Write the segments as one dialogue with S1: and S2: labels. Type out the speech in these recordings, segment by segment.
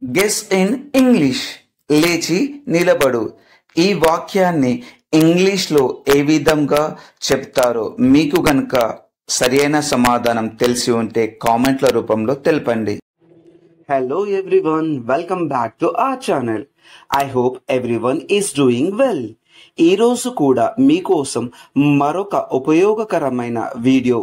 S1: Guess in English. లేచి నిలబడు. ఈ వాక్యాన్ని ఇంగ్లీష్లో ఏ విధంగా చెప్తారో మీకు గనుక సరైన సమాధానం తెలిసి ఉంటే కామెంట్ల రూపంలో తెలపండి. Hello everyone, welcome back to our channel. I hope everyone is doing well. ఈరోజు కూడా మీకోసం మరొక ఉపయోగకరమైన వీడియో.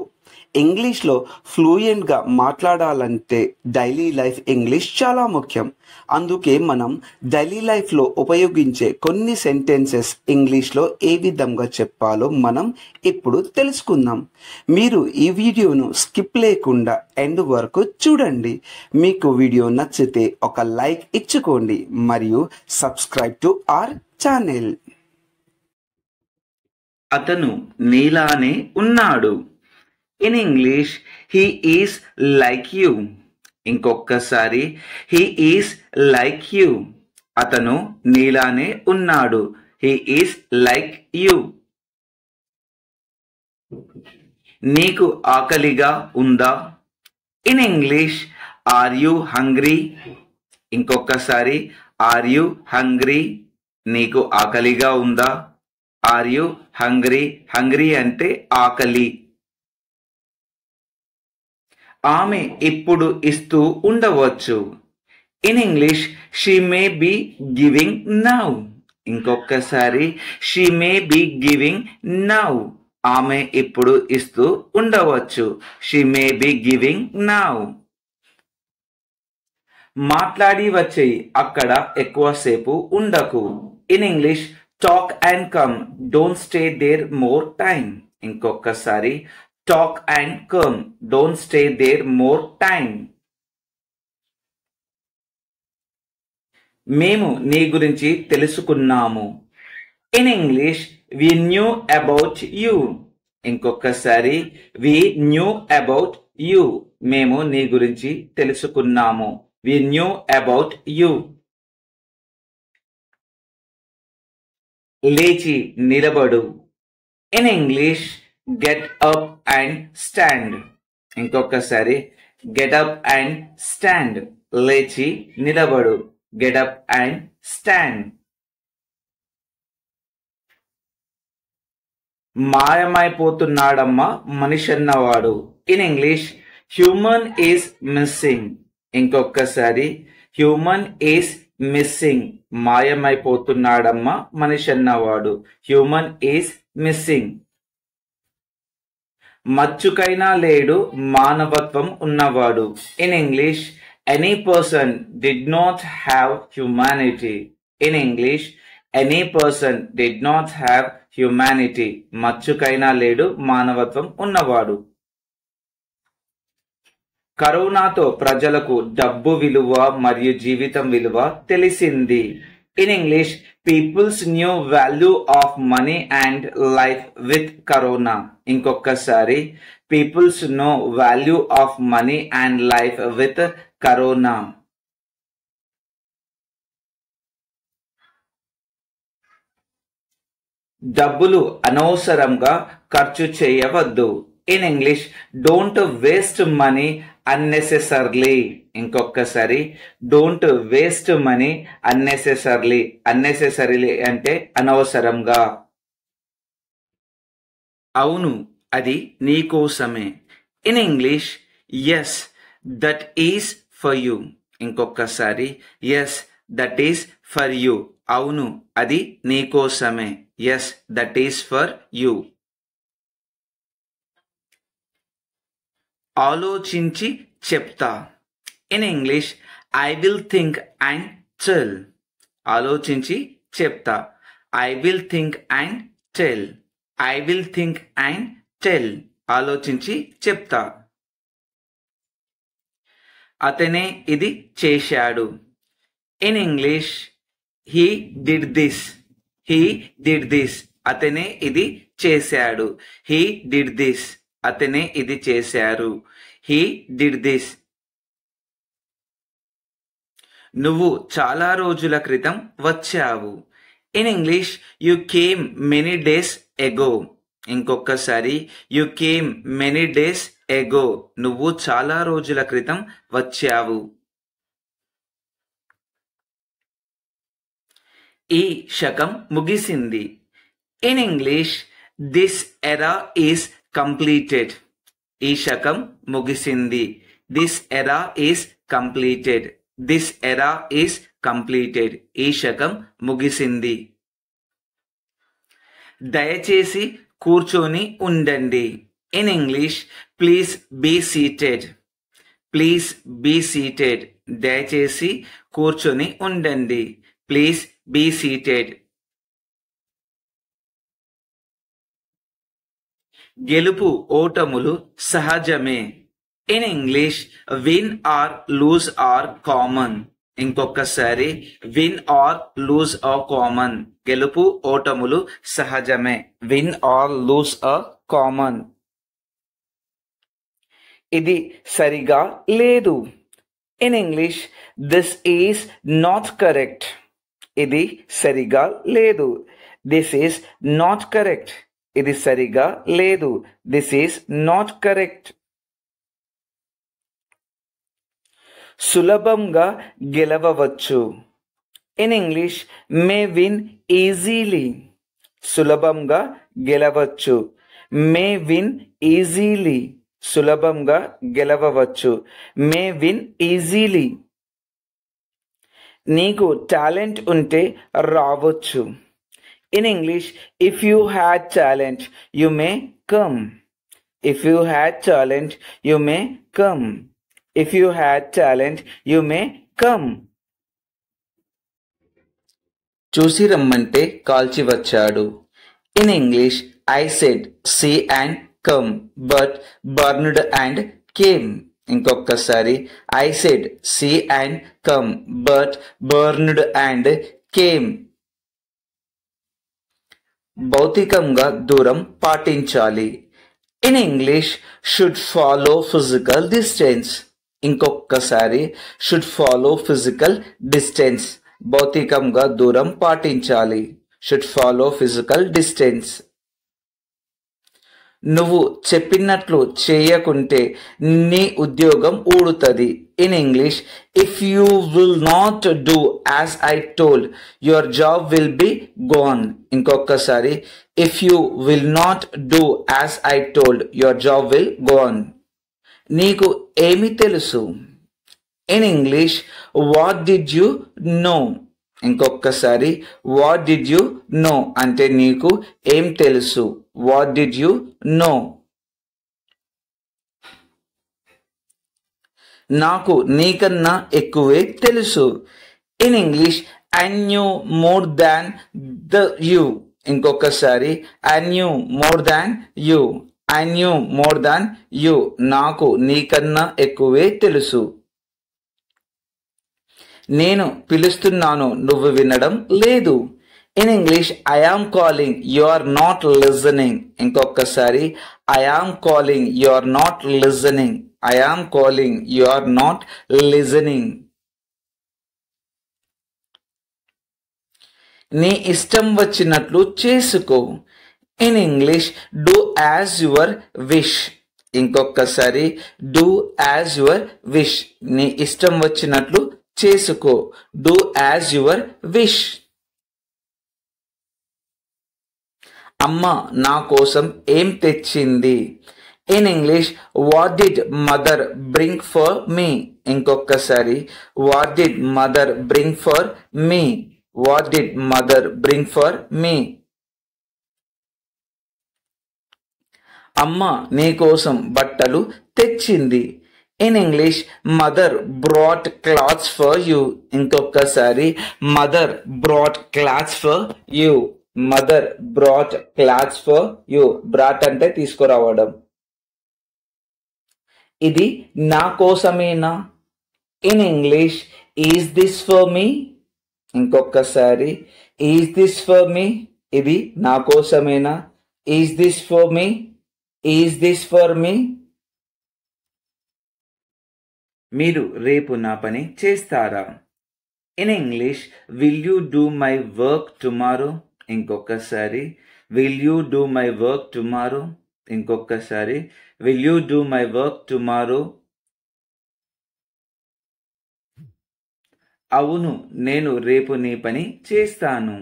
S1: ఇంగ్లీష్లో ఫ్లూయెంట్గా మాట్లాడాలంటే డైలీ లైఫ్ ఇంగ్లీష్ చాలా ముఖ్యం. అందుకే మనం డైలీ లైఫ్లో ఉపయోగించే కొన్ని సెంటెన్సెస్ ఇంగ్లీష్లో ఏ విధంగా చెప్పాలో మనం ఇప్పుడు తెలుసుకుందాం. మీరు ఈ వీడియోను స్కిప్ లేకుండా ఎండ్ వరకు చూడండి. మీకు వీడియో నచ్చితే ఒక లైక్ ఇచ్చుకోండి మరియు సబ్స్క్రైబ్ టు అవర్ ఛానల్. అతను నీలానే ఉన్నాడు. In English he is like you. ఇంకొకసారి హీ ఈస్ లైక్ యూ. అతను నీలానే ఉన్నాడు. He is like you. నీకు ఆకలిగా ఉందా? In English are you hungry. ఇంకొకసారి ఆర్ యూ హంగ్రీ. నీకు ఆకలిగా ఉందా? Are you hungry. హంగ్రీ అంటే ఆకలి. ఆమె ఇప్పుడు ఇస్తూ ఉండవచ్చు. In English she may be giving now. ఇంకొకసారి she may be giving now. ఆమె ఇప్పుడు ఇస్తూ ఉండవచ్చు. She may be giving now. మాట్లాడి వచ్చేయి, అక్కడ ఎక్కువసేపు ఉండకు. In English talk and come, don't stay there more time. ఇంకొకసారి talk and come, don't stay there more time. మేము నీ గురించి తెలుసుకున్నాము. In English we knew about you. ఇంకొకసారి వి న్యూ అబౌట్ యూ. మేము నీ గురించి తెలుసుకున్నాము. వి న్యూ అబౌట్ యూ. లేచి నిలబడు. In English get up and stand. ఇంకొకసారి గెట్ అప్ అండ్ స్టాండ్. లేచి నిలబడు. Get up and stand. మాయమైపోతున్నాడమ్మా మనిషి అన్నవాడు. In English human is missing. ఇంకొకసారి హ్యూమన్ ఈస్ మిస్సింగ్. మాయమైపోతున్నాడమ్మా మనిషి అన్నవాడు. Human is missing. మచ్చుకైనా లేడు మానవత్వం ఉన్నవాడు. In English any person did not have humanity. In English any person did not have humanity. మచ్చుకైనా లేడు మానవత్వం ఉన్నవాడు. కరోనాతో ప్రజలకు డబ్బు విలువ మరియు జీవితం విలువ తెలిసింది. In English peoples knew value of money and life with corona. ఇంకొకసారి peoples know value of money and life with corona. డబ్బులు అనవసరంగా ఖర్చు చేయవద్దు. In English don't waste money unnecessarily. ఇంకొకసారి don't waste money unnecessarily. Unnecessarily అంటే అనవసరంగా. అవును, అది నీకోసమే. In English yes that is for you. ఇంకొకసారి yes that is for you. అవును, అది నీకోసమే. Yes that is for you. ఆలోచించి చెప్తా. In English I will think and tell. ఆలోచించి చెప్తా. I will think and tell. I will think and tell. ఆలోచించి చెప్తా. అతనే ఇది చేశాడు. In English he did this. He did this. అతనే ఇది చేశాడు. He did this. అతనే ఇది చేశారు. He did this. నువ్వు చాలా రోజుల క్రితం వచ్చావు. In English you came many days ago. ఇంకొకసారి you came many days ago. నువ్వు చాలా రోజుల క్రితం వచ్చావు. ఈ శకం ముగిసింది. In English this era is completed. ఈ శకం ముగిసింది. This era is completed. This era is completed. ఈ శకం ముగిసింది. దయచేసి కూర్చొని ఉండండి. In English please be seated. Please be seated. దయచేసి కూర్చొని ఉండండి. Please be seated. గెలుపు ఓటములు సహజమే. In English win or lose are common. ఇంకొకసారి win or lose are common. గెలుపు ఓటములు సహజమే. Win or lose are common. ఇది సరిగా లేదు. In English this is not correct. ఇది సరిగా లేదు. This is not correct. ఇది సరిగా లేదు. This is not correct. సులభంగా గెలవవచ్చు. In English may win easily. సులభంగా గెలవచ్చు. May win easily. సులభంగా గెలవవచ్చు. May win easily. నీకు టాలెంట్ ఉంటే రావచ్చు. In English if you had talent you may come. If you had talent you may come. If you had talent you may come. చూసి రమ్మంటే కాల్చి వచ్చాడు. In English I said see and come but burned and came. ఇంకొకసారి I said see and come but burned and came. భౌతికంగా దూరం పాటించాలి. In English should follow physical distance. ఇంకొకసారి should follow physical distance. భౌతికంగా దూరం పాటించాలి. Should follow physical distance. నువ్వు చెప్పినట్లు చేయకుంటే నీ ఉద్యోగం ఊడుతుంది. In English if you will not do as I told your job will be gone. ఇంకొకసారి if you will not do as I told your job will gone. నీకు ఏమి తెలుసు. In English what did you know. ఇంకొకసారి what did you know అంటే నీకు ఏం తెలుసు. What did you know. నాకు నీకన్నా ఎక్కువే తెలుసు. In English I knew more than the you. ఇంకొకసారి I knew more than you. I knew more than you. నాకు నీకన్నా ఎక్కువే తెలుసు. నేను పిలుస్తున్నాను నువ్వు వినడం లేదు. In English I am calling you are not listening. ఇంకొకసారి I am calling you are not listening. I am calling you are not listening. నీ ఇష్టం వచ్చినట్లు చేసుకో. In English do as your wish. ఇంకొకసారి డూ యాజ్ యువర్ విష్. నీ ఇష్టం వచ్చినట్లు చేసుకో. Do as your wish. అమ్మ నా కోసం ఏం తెచ్చింది. In English what did mother bring for me. ఇంకొకసారి what did mother bring for me. What did mother bring for me. అమ్మ నీ కోసం బట్టలు తెచ్చింది. In English mother brought clothes for you. ఇంకొకసారి mother brought clothes for you. Mother brought clothes for you. Brought అంటే తీసుకురావడం. ఇది నా కోసమేనా. In English is this for me. ఇంకొకసారి ఈజ్ దిస్ ఫర్ మీ. ఇది నా కోసమేనా. Is this for me. Is this for me. మీరు రేపు నా పని చేస్తారా. In English will you do my work tomorrow. ఇంకొకసారి will you do my work tomorrow. ఇంకొకసారి will you do my work tomorrow. అవును, నేను రేపు నీ పని చేస్తాను.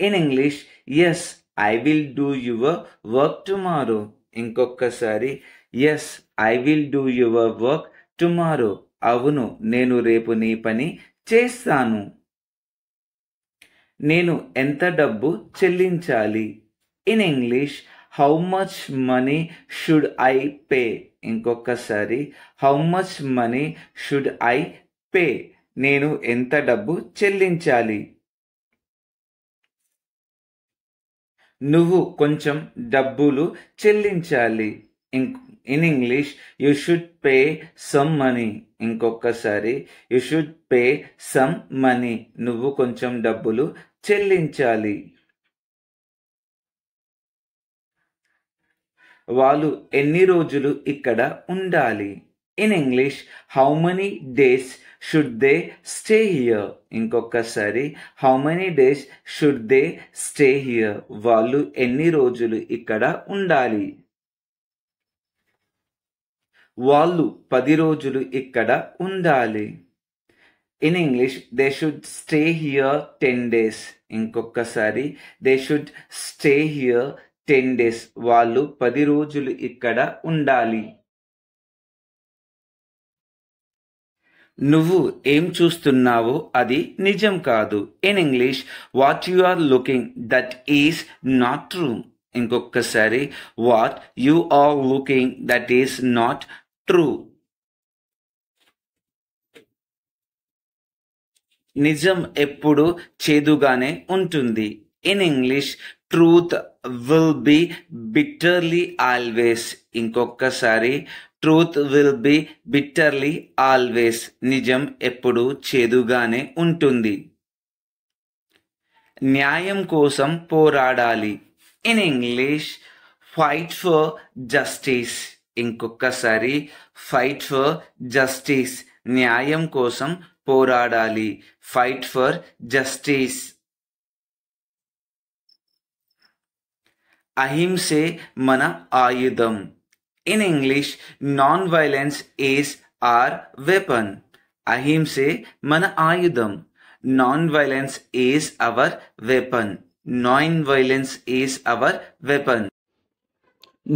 S1: In English, yes I will do your work tomorrow. ఇంకొకసారి, yes I will do your work tomorrow. అవును, నేను రేపు నీ పని చేస్తాను. నేను ఎంత డబ్బు చెల్లించాలి? In English, how much money should I pay. ఇంకొకసారి, how much money should I pay. నేను ఎంత డబ్బు చెల్లించాలి? నువ్వు కొంచెం డబ్బులు చెల్లించాలి. In English, you should pay some money. ఇంకొకసారి, you should pay some money. నువ్వు కొంచెం డబ్బులు చెల్లించాలి. వాళ్ళు ఎన్ని రోజులు ఇక్కడ ఉండాలి? In English, how many days should they stay here. ఇంకొకసారి, how many days should they stay here. వాళ్ళు ఎన్ని రోజులు ఇక్కడ ఉండాలి? వాళ్ళు 10 రోజులు ఇక్కడ ఉండాలి. In English, they should stay here 10 days. ఇంకొకసారి, they should stay here 10 days. వాళ్ళు 10 రోజులు ఇక్కడ ఉండాలి. నువ్వు ఏం చూస్తున్నావో అది నిజం కాదు. In English, what you are looking that is not true. ఇంకొకసారి, what you are looking that is not true. నిజం ఎప్పుడు చేదుగానే ఉంటుంది. In English, truth will be bitterly always. ఇంకొకసారి, truth will be bitterly always. నిజం ఎప్పుడు చేదుగానే ఉంటుంది. న్యాయం కోసం పోరాడాలి. In English, fight for justice. ఇంకొకసారి, ఫైట్ ఫర్ జస్టిస్. న్యాయం కోసం పోరాడాలి. Fight for justice. అహింసే మన ఆయుధం. In English, non violence is are weapon. అహింసే మన ఆయుధం. Non violence is our weapon. Non violence is our weapon.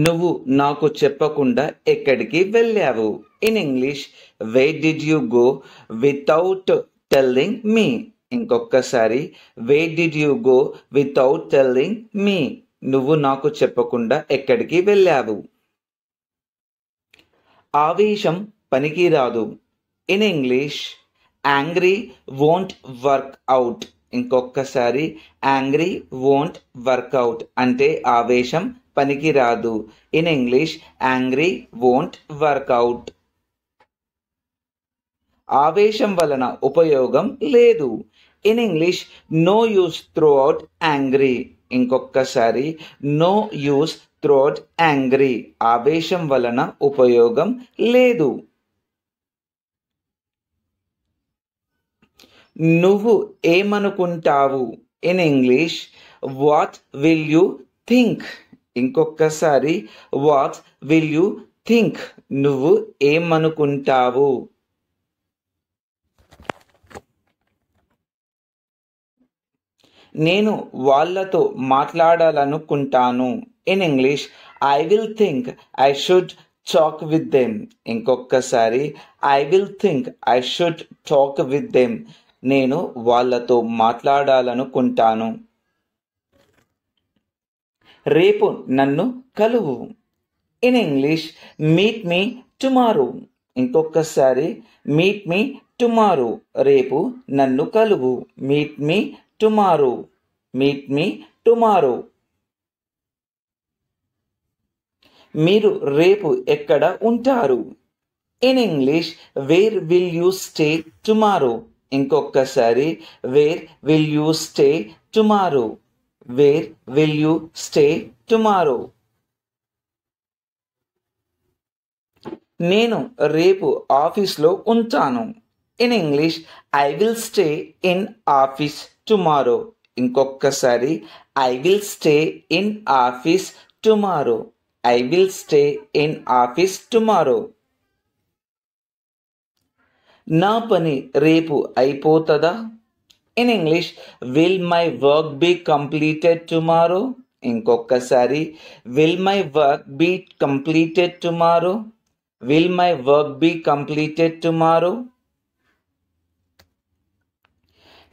S1: నువ్వు నాకు చెప్పకుండా ఎక్కడికి వెళ్ళావు? In English, where did you go without telling me. ఇంకొకసారి, where did you go without telling me. నువ్వు నాకు చెప్పకుండా ఎక్కడికి వెళ్ళావు? ఆవేశం పనికిరాదు. In English, angry won't work out. ఇంకొకసారి, యాంగ్రీ వోంట్ వర్క్ అవుట్ అంటే ఆవేశం పనికిరాదు. In English, angry won't work out. ఆవేశం వలన ఉపయోగం లేదు. In English, no use through out angry. ఇంకొకసారి, no use through out angry. ఆవేశం వలన ఉపయోగం లేదు. నువ్వు ఏమనుకుంటావు? In English, what will you think. ఇంకొకసారి, వాట్ విల్ యూ థింక్. నువ్వు ఏమనుకుంటావు? నేను వాళ్ళతో మాట్లాడాలనుకుంటాను. In English, I will think I should talk with them. ఇంకొకసారి, I will think I should talk with them. నేను వాళ్ళతో మాట్లాడాలనుకుంటాను. రేపు నన్ను కలువు. In English, meet me tomorrow. ఇంకొకసారి, మీట్ మీ టుమారో. రేపు నన్ను కలువు. Meet me tomorrow. Meet me tomorrow. మీరు రేపు ఎక్కడ ఉంటారు? In English, where will you stay tomorrow. ఇంకొకసారి, where will you stay tomorrow. Where will you stay tomorrow. నేను రేపు ఆఫీస్లో ఉంటాను. In English, I will stay in office tomorrow. ఇంకొకసారి, I will stay in office tomorrow. I will stay in office tomorrow. నా పని రేపు అయిపోతుందా? In English, will my work be completed tomorrow? ఇంకొకసారి, will my work be completed tomorrow? Will my work be completed tomorrow?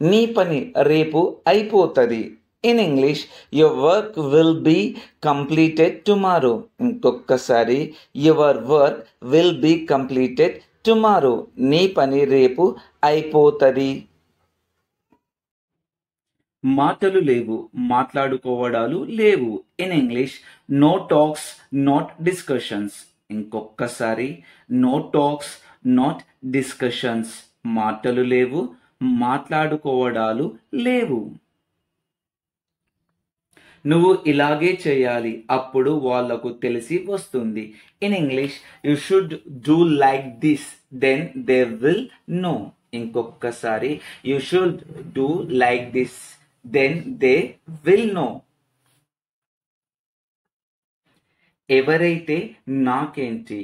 S1: నీ పని రేపు అయిపోతుంది. In English, your work will be completed tomorrow. ఇంకొకసారి, your work will be completed tomorrow. నీ పని రేపు అయిపోతుంది. మాటలు లేవు, మాట్లాడుకోవడాలు లేవు. In English, no talks, not discussions. ఇంకొకసారి, నో టాక్స్, నాట్ డిస్కషన్స్. మాటలు లేవు, మాట్లాడుకోవడాలు లేవు. నువ్వు ఇలాగే చేయాలి, అప్పుడు వాళ్లకు తెలిసి వస్తుంది. In English, you should do like this, then they will know. ఇంకొకసారి, you should do like this, then they will know. ఎవరైతే నాకేంటి?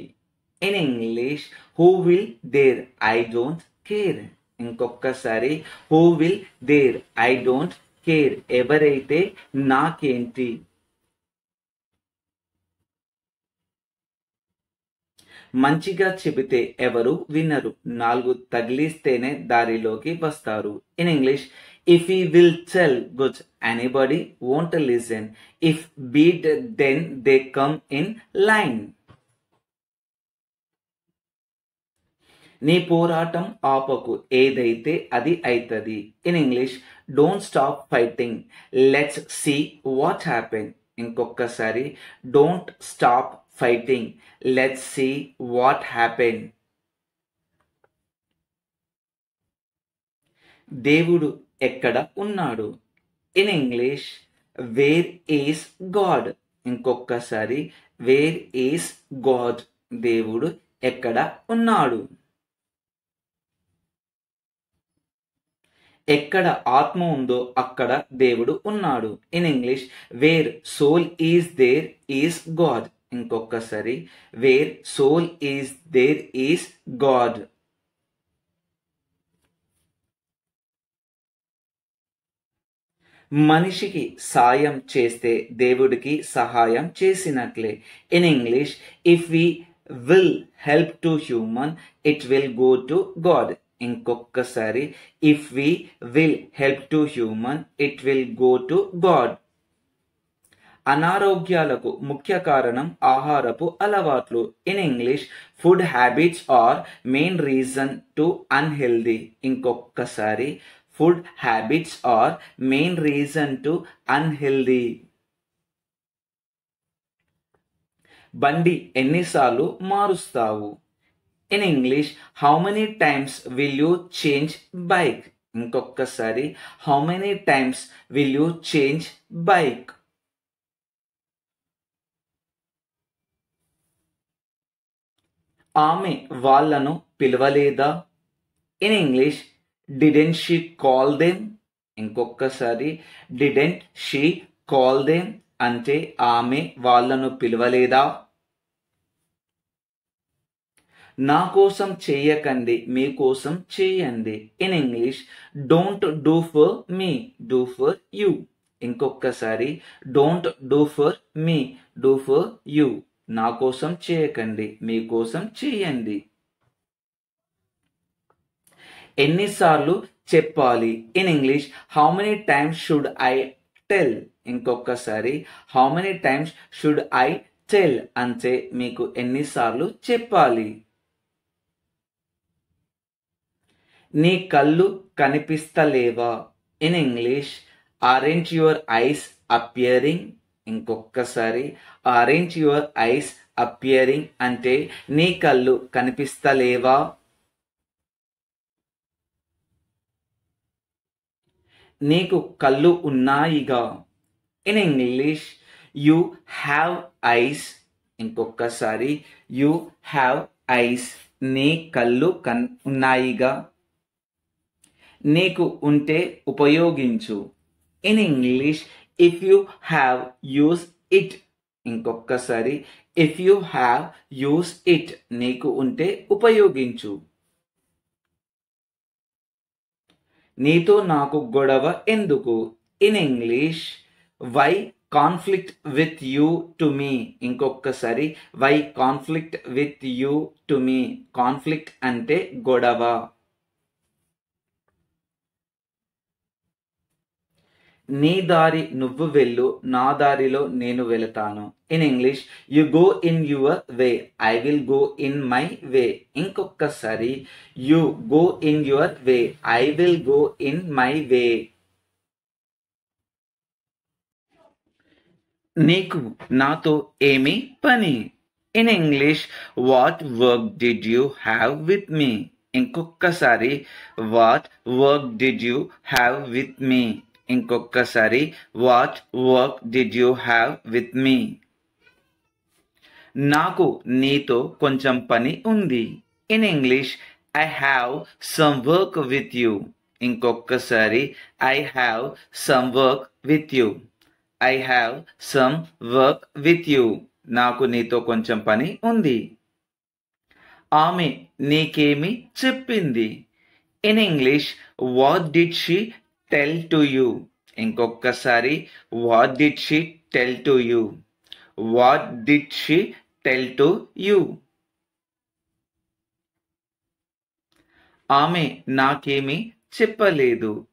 S1: In English, who will there, I don't care. ఇంకొకసారి, who will there, I don't care. ఎవరైతే నాకేంటి. మంచిగా చెబితే ఎవరు వినరు, 4 తగిలిస్తేనే దారిలోకి వస్తారు. In English, if you will tell good, anybody won't listen. If beat, then they come in line. నీ పోరాటం ఆపకు, ఏదైతే అది అవుతుంది. In English, don't stop fighting, let's see what happen. ఇంకొకసారి, don't stop fighting, let's see what happen. దేవుడు ఎక్కడ ఉన్నాడు? In English, where is God. ఇంకొకసారి, వేర్ ఈస్ గాడ్. దేవుడు ఎక్కడ ఉన్నాడు? ఎక్కడ ఆత్మ ఉందో అక్కడ దేవుడు ఉన్నాడు. In English, where soul is there is God. ఇంకొకసారి, where soul is there is God. మనిషికి సాయం చేస్తే దేవుడికి సహాయం చేసినట్లే. In English, if we will help to human, it will go to God. ఇంకొకసారి, if we will help to human, it will go to God. అనారోగ్యాలకు ముఖ్య కారణం ఆహారపు అలవాట్లు. In English, food habits are main reason to unhealthy. ఇంకొకసారి, food habits are main reason to unhealthy. బండి ఎన్నిసార్లు మారుస్తావు? In English, how many times will you change bike. ఇంకొకసారి, how many times will you change bike. ఆమె వాళ్ళను పిలవలేదా? In English, didn't she call them. ఇంకొకసారి, didn't she call them అంటే ఆమె వాళ్ళను పిలవలేదా? నా కోసం చేయకండి, మీకోసం చేయండి. In English, don't do for me, do for you. ఇంకొకసారి, don't do for me, do for you. నా కోసం చేయకండి, మీకోసం చేయండి. ఎన్నిసార్లు చెప్పాలి? In English, how many times should I tell. ఇంకొకసారి, how many times should I tell అంటే మీకు ఎన్నిసార్లు చెప్పాలి. నీ కళ్ళు కనిపిస్తలేవా? In English, aren't your eyes appearing. ఇంకొకసారి, ఆరెంట్ యువర్ ఐస్ అపియరింగ్ అంటే నీ కళ్ళు కనిపిస్తలేవా? నీకు కళ్ళు ఉన్నాయిగా. In English, you have eyes. ఇంకొకసారి, యూ హ్యావ్ ఐస్. నీ కళ్ళు ఉన్నాయిగా. నీకు ఉంటే ఉపయోగించు. In English, if you have, use it. ఇంకొకసారి, if you have, use it. నీకు ఉంటే ఉపయోగించు. నీతో నాకు గొడవ ఎందుకు? In English why conflict with you to me. ఇంకొకసారి why conflict with you to me. Conflict అంటే గొడవ. నీ దారి నువ్వు వెళ్ళు, నా దారిలో నేను వెళతాను. In English you go in your way, I will go in my way. ఇంకొకసారి you go in your way, I will go in my way. నీకు నాతో ఏమి పని? In English what work did you have with me. ఇంకొకసారి what work did you have with me. ఇంకొకసారి what work did you have with me. నాకు నీతో కొంచెం పని ఉంది. In English I have some work with you. ఇంకొకసారి I have some work with you. I have some work with you. నాకు నీతో కొంచెం పని ఉంది. ఆమె నీకేమి చెప్పింది? In English what did she tell to you. ఇంకొకసారి what did she tell to you. What did she tell to you. ఆమె నాకేమి చెప్పలేదు.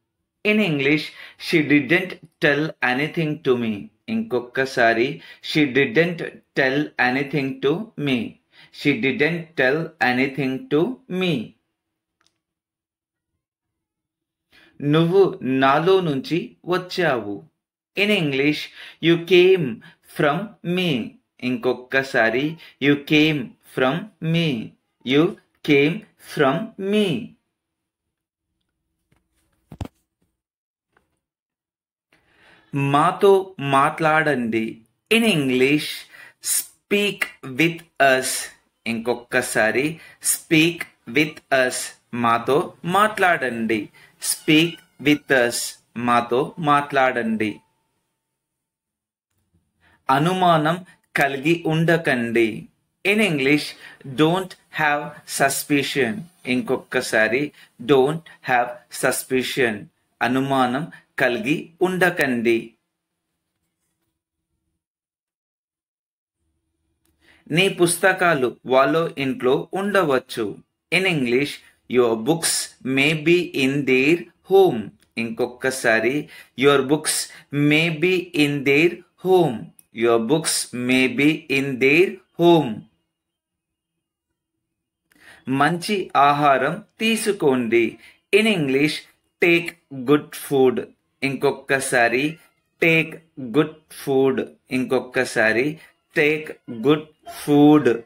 S1: In English she didn't tell anything to me. ఇంకొకసారి she didn't tell anything to me. She didn't tell anything to me. నువ్వు నాలో నుంచి వచ్చావు. In English you came from me. ఇంకొకసారి you came from me. You came from me. మాతో మాట్లాడండి. In English speak with us. ఇంకొకసారి speak with us. మాతో మాట్లాడండి. Speak with us. మాతో మాట్లాడండి. అనుమానం కలిగి ఉండకండి. In English don't have suspicion. ఇంకొకసారి డోంట్ హ్యావ్ సస్పిషన్. అనుమానం కలిగి ఉండకండి. నీ పుస్తకాలు వాళ్ళ ఇంట్లో ఉండవచ్చు. In English your books may be in their home. ఇంకొకసారి your books may be in their home. Your books may be in their home. మంచి ఆహారం తీసుకోండి. In English take good food. ఇంకొకసారి టేక్ గుడ్ ఫుడ్. ఇంకొకసారి take good food.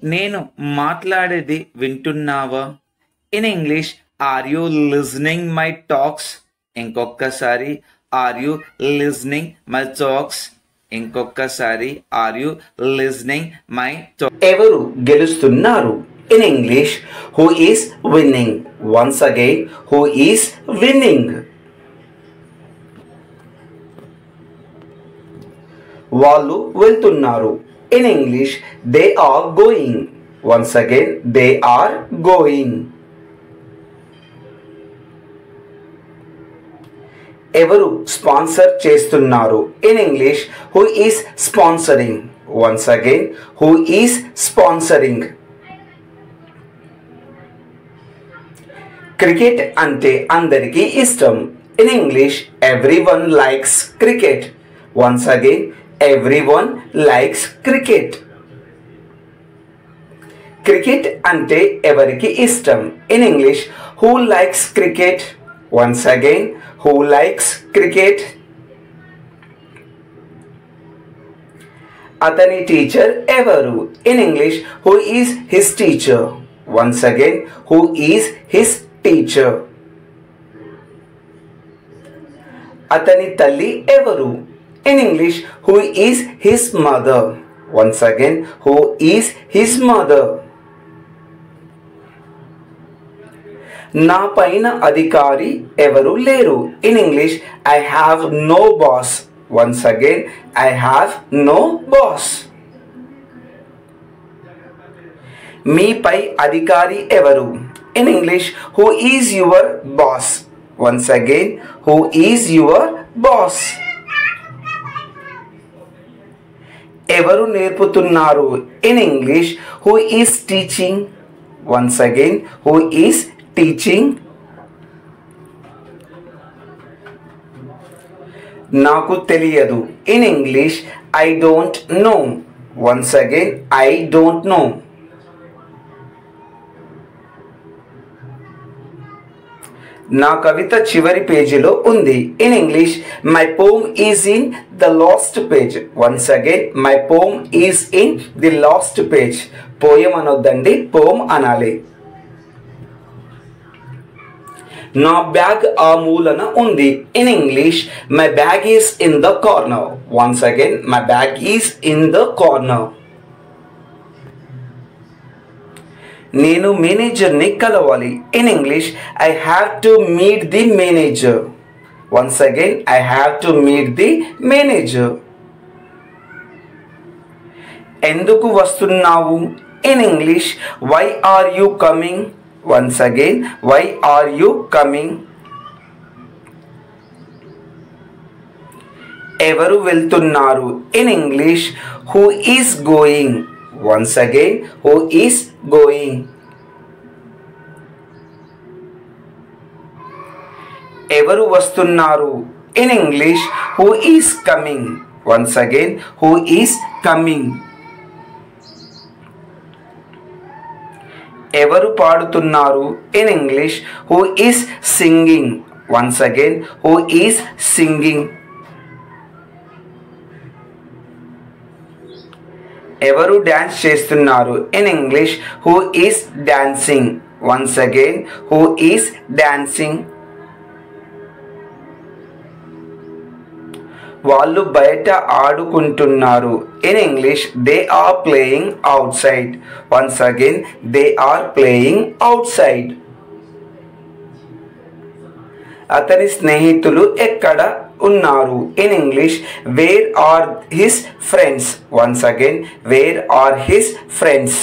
S1: నేను మాట్లాడేది వింటున్నావా? In English are you listening my talks. ఇంకొకసారి are you listening my talks. ఇంకొకసారి are you listening my talks. ఎవరు గెలుస్తున్నారు? In English who is winning. Once again who is winning. వాళ్ళు వెళ్తున్నారు. In English they are going. Once again they are going. ఎవరు sponsor చేస్తున్నారు? In English who is sponsoring. Once again who is sponsoring. Cricket అంటే అందరికీ ఇష్టం. In English everyone likes cricket. Once again everyone likes cricket. Cricket అంటే ఎవరికి ఇష్టం? In English who likes cricket. Once again who likes cricket. అతని teacher ఎవరు? In English who is his teacher. Once again who is his teacher. అతని తల్లి ఎవరు? In English who is his mother. Once again who is his mother. నా పైన అధికారి ఎవరు లేరు. In English I have no boss. Once again I have no boss. మీపై అధికారి ఎవరు? In English, who is your boss? Once again, who is your boss? ఎవరు నేర్పుతున్నారు? In English, who is teaching? Once again, who is teaching? నాకు తెలియదు. In English, I don't know. Once again, I don't know. నా కవిత చివరి పేజీలో ఉంది. In English, my poem is in the last page. Once again, my poem is in the last page. Poem అనొద్దండి, poem అనాలి. నా bag ఆ మూలన ఉంది. In English, my bag is in the corner. Once again, my bag is in the corner. నేను మేనేజర్ని కలవాలి. In English, I have to meet the manager. Once again, I have to meet the manager. ఎందుకు వస్తున్నావు? In English, why are you coming? Once again, why are you coming? ఎవరు వెళ్తున్నారు? In English, who is going? Once again, who is going? ఎవరు వస్తున్నారు? In English, who is coming? Once again, who is coming? ఎవరు పాడుతున్నారు? In English, who is singing? Once again, who is singing? ఎవరు dance చేస్తున్నారు? In English, who is dancing? Once again, who is dancing? వాళ్ళు బయట ఆడుకుంటున్నారు. In English, they are playing outside. Once again, they are playing outside. అతని స్నేహితులు ఎక్కడ ఉన్నారు? In English, where are his friends? Once again, where are his friends?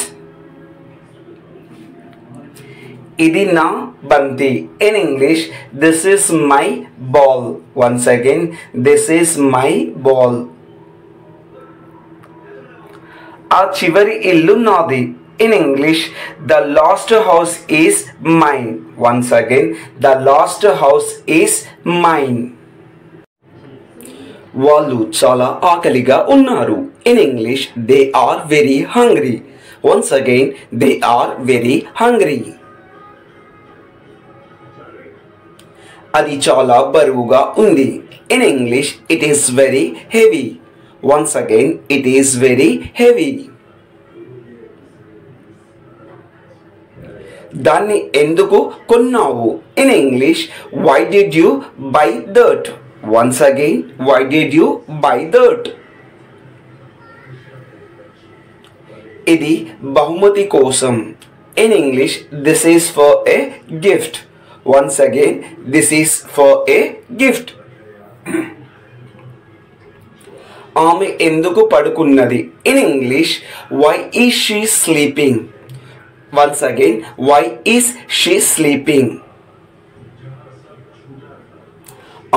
S1: ఇది నా బంతి. In English, this is my ball. Once again, this is my ball. ఆ చివరి ఇల్లు నాది. In English, the last house is mine. Once again, the last house is mine. వాళ్ళు చాలా ఆకలిగా ఉన్నారు. In English, they are very hungry. Once again, they are very hungry. అది చాలా బరువుగా ఉంది. In English, it is very heavy. Once again, it is very heavy. దాన్ని ఎందుకు కొన్నావు? In English, why did you buy that? Once again, why did you buy that? ఇది బహుమతి కోసం. In English, this is for a gift. Once again, this is for a gift. ఆమె ఎందుకు పడుకున్నది? In English, why is she sleeping? Once again, why is she sleeping?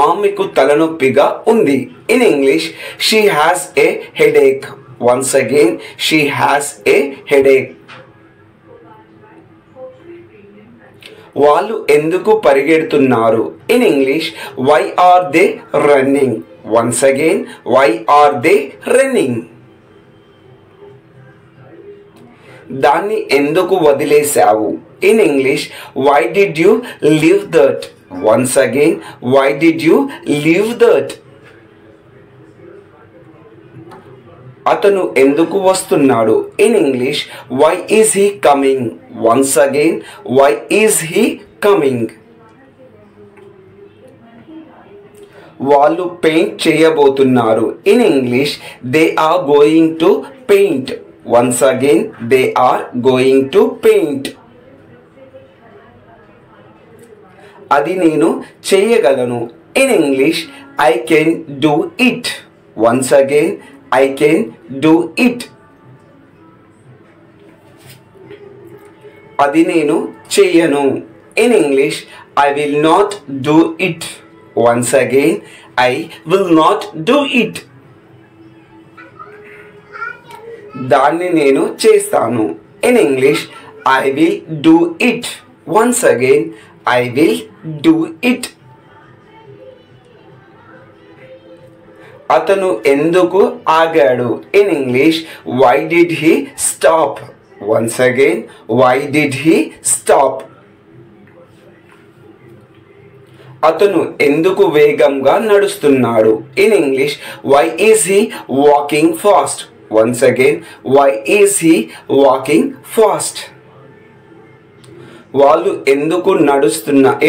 S1: ఆమెకు తలనొప్పిగా ఉంది. In English, she has a headache. Once again, she has a headache. వాళ్ళు ఎందుకు పరిగెడుతున్నారు? In English, why are they running? Once again, why are they running? దాన్ని ఎందుకు వదిలేశావు? In English, why did you leave that? Once again, why did you leave that? అతను ఎందుకు వస్తున్నాడు? In English, why is he coming? Once again, why is he coming? వాళ్ళు paint చేయబోతున్నారు. In English, they are going to paint. Once again, they are going to paint. అది నేను చేయగలను. In English, I can do it. Once again, I can do it. అది నేను చెయ్యను. In English, I will not do it. Once again, I will not do it. దాన్ని నేను చేస్తాను. In English, I will do it. Once again, I will do it. అతను ఎందుకు ఆగాడు? In English, why did he stop? Once again, why did he stop? అతను ఎందుకు వేగంగా నడుస్తున్నాడు? In English, why is he walking fast? Once again, why is he walking fast? వాళ్ళు ఎందుకు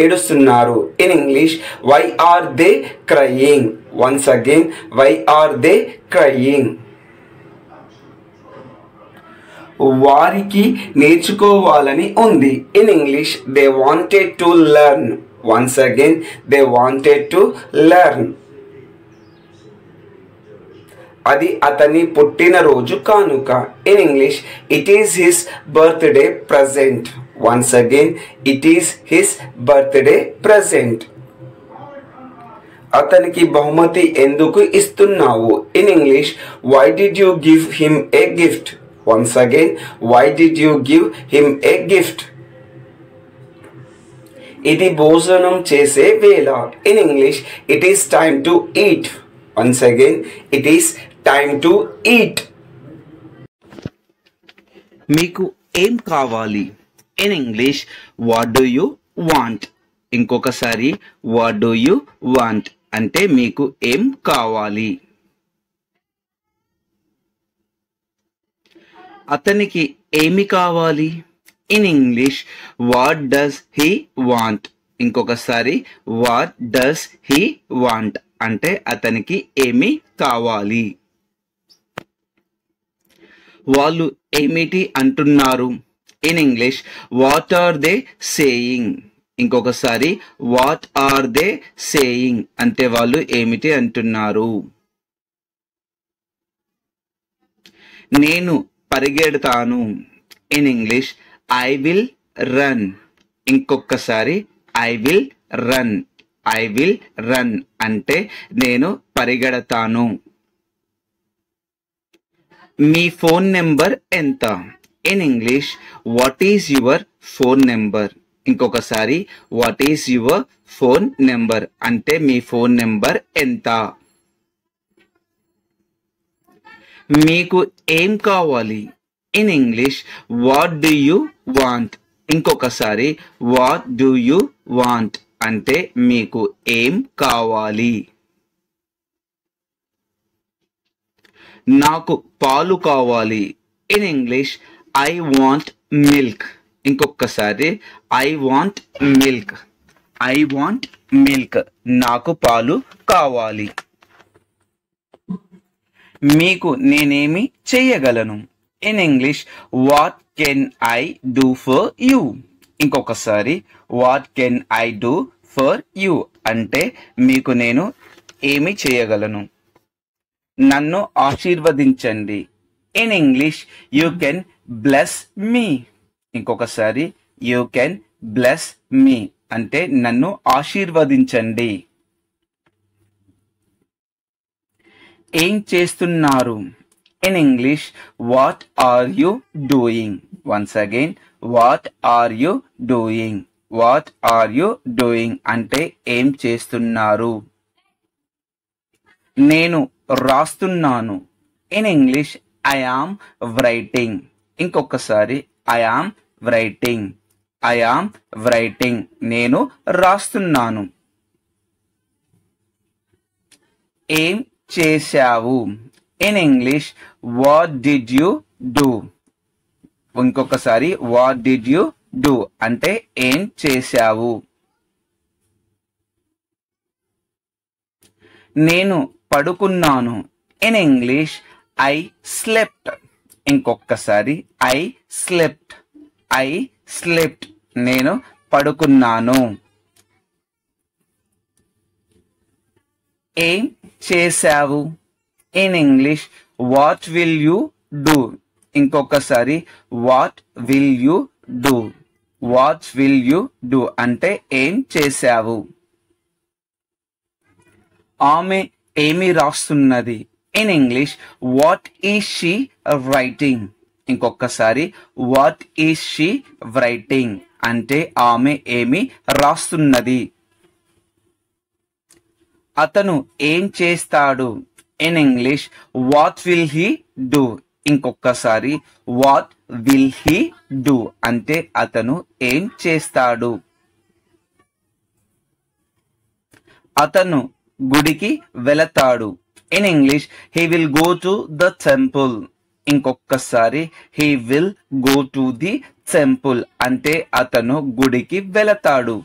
S1: ఏడుస్తున్నారు? In English, why are they crying? Once again, why are they crying? వారికి నేర్చుకోవాలని ఉంది. In English, they wanted to learn. Once again, they wanted to learn. అది అతని పుట్టినరోజు కానుక. In English, it is his birthday present. Once again, it is his birthday present. అతనికి బహుమతి ఎందుకు ఇస్తున్నావు? In English, why did you give him a gift? Once again, why did you give him a gift? ఇది భోజనం చేసే వేళ. In English, it is time to eat. Once again, it is time to eat. మీకు ఏం కావాలి? In English, what do you want? ఇంకొకసారి what do you want అంటే మీకు ఏం కావాలి? అతనికి ఏమి కావాలి? In English, what does he want? ఇంకొకసారి what does he want అంటే అతనికి ఏమి కావాలి? వాళ్ళు ఏమిటి అంటున్నారు? In English, what are they saying? ఇంకొకసారి what are they saying అంటే వాళ్ళు ఏమిటి అంటున్నారు? నేను పరిగెడతాను. In English, I will run. ఇంకొకసారి I will run. I will run అంటే నేను పరిగెడతాను. మీ ఫోన్ నెంబర్ ఎంత? In English, what is your phone number? ఇంకొకసారి what is your phone number అంటే మీ ఫోన్ నెంబర్ ఎంత? మీకు ఏం కావాలి? In English, what do you want? ఇంకొకసారి what do you want అంటే మీకు ఏం కావాలి? నాకు పాలు కావాలి. In English, I want milk. ఇంకొకసారి I want milk. I want milk. నాకు పాలు కావాలి. మీకు నేనేమి చేయగలను? In English, what can I do for you? ఇంకొకసారి what can I do for you అంటే మీకు నేను ఏమి చేయగలను? నన్ను ఆశీర్వదించండి. In English, you can bless me. ఇంకొకసారి you can bless me అంటే నన్ను ఆశీర్వదించండి. ఏం చేస్తున్నారు? In English, what are you doing? Once again, what are you doing? What are you doing అంటే ఏం చేస్తున్నారు? నేను రాస్తున్నాను. In English, I am writing. ఇంకొకసారి I am writing. I am writing. నేను రాస్తున్నాను. ఏం చేశావు? In English, what did you do? ఇంకొకసారి what did you do అంటే ఏం చేశావు? నేను పడుకున్నాను. In English, I slept. ఇంకొకసారి I slept. I slept. నేను పడుకున్నాను. ఏం చేశావు? In English, what will you do? ఇంకొకసారి what will you do. What will you do అంటే ఏం చేశావు. ఆమె ఏమి రాస్తున్నది. In English what is she writing. ఇంకొకసారి వాట్ ఈజ్ షీ రైటింగ్ అంటే ఆమె ఏమి రాస్తున్నది. అతను ఏం చేస్తాడు. In English what will he do. ఇంకొకసారి వాట్ విల్ హీ డూ అంటే అతను ఏం చేస్తాడు. అతను గుడికి వెళతాడు. In English he will go to the temple. ఇంకొకసారి he will go to the temple అంటే అతను గుడికి వెళతాడు.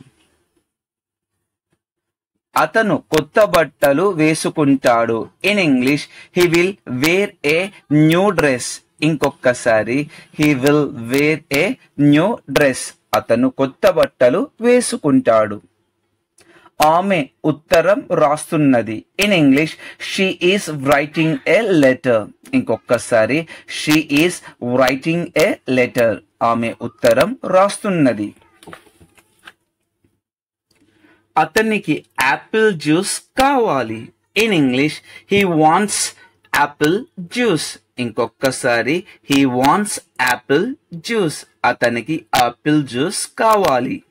S1: అతను కొత్త బట్టలు వేసుకుంటాడు. In English he will wear a new dress. ఇంకొకసారి he will wear a new dress. అతను కొత్త బట్టలు వేసుకుంటాడు. ఆమె ఉత్తరం రాస్తున్నది. In English she is writing a letter. ఇంకొకసారి she is writing a letter. ఆమె ఉత్తరం రాస్తున్నది. అతనికి యాపిల్ జ్యూస్ కావాలి. In English he wants apple juice. ఇంకొకసారి హీ వాంట్స్ యాపిల్ జ్యూస్. అతనికి యాపిల్ జ్యూస్ కావాలి.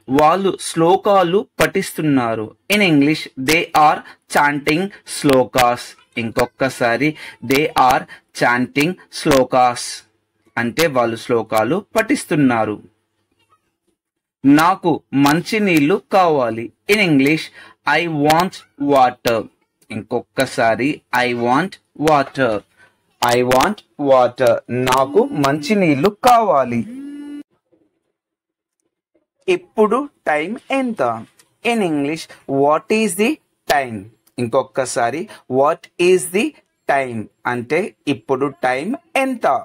S1: వాళ్ళు శ్లోకాలు పఠిస్తున్నారు. In English they are chanting shlokas. ఇంకొకసారి దే ఆర్ చాంటింగ్ శ్లోకాస్ అంటే వాళ్ళు శ్లోకాలు పఠిస్తున్నారు. నాకు మంచినీళ్ళు కావాలి. In English I want water. ఇంకొకసారి I want water. I want water. నాకు మంచినీళ్ళు కావాలి. ఇప్పుడు టైం ఎంత. In English what is the time. ఇంకొకసారి వాట్ ఈస్ ది టైం అంటే ఇప్పుడు టైం ఎంత.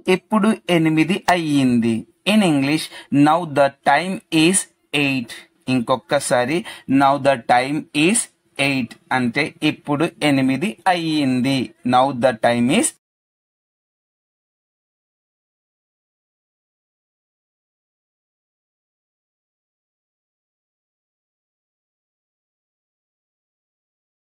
S1: ఇప్పుడు 8 అయ్యింది. In English now the time is 8. ఇంకొకసారి నౌ ద టైమ్ ఈస్ 8 అంటే ఇప్పుడు 8 అయ్యింది. Now the time is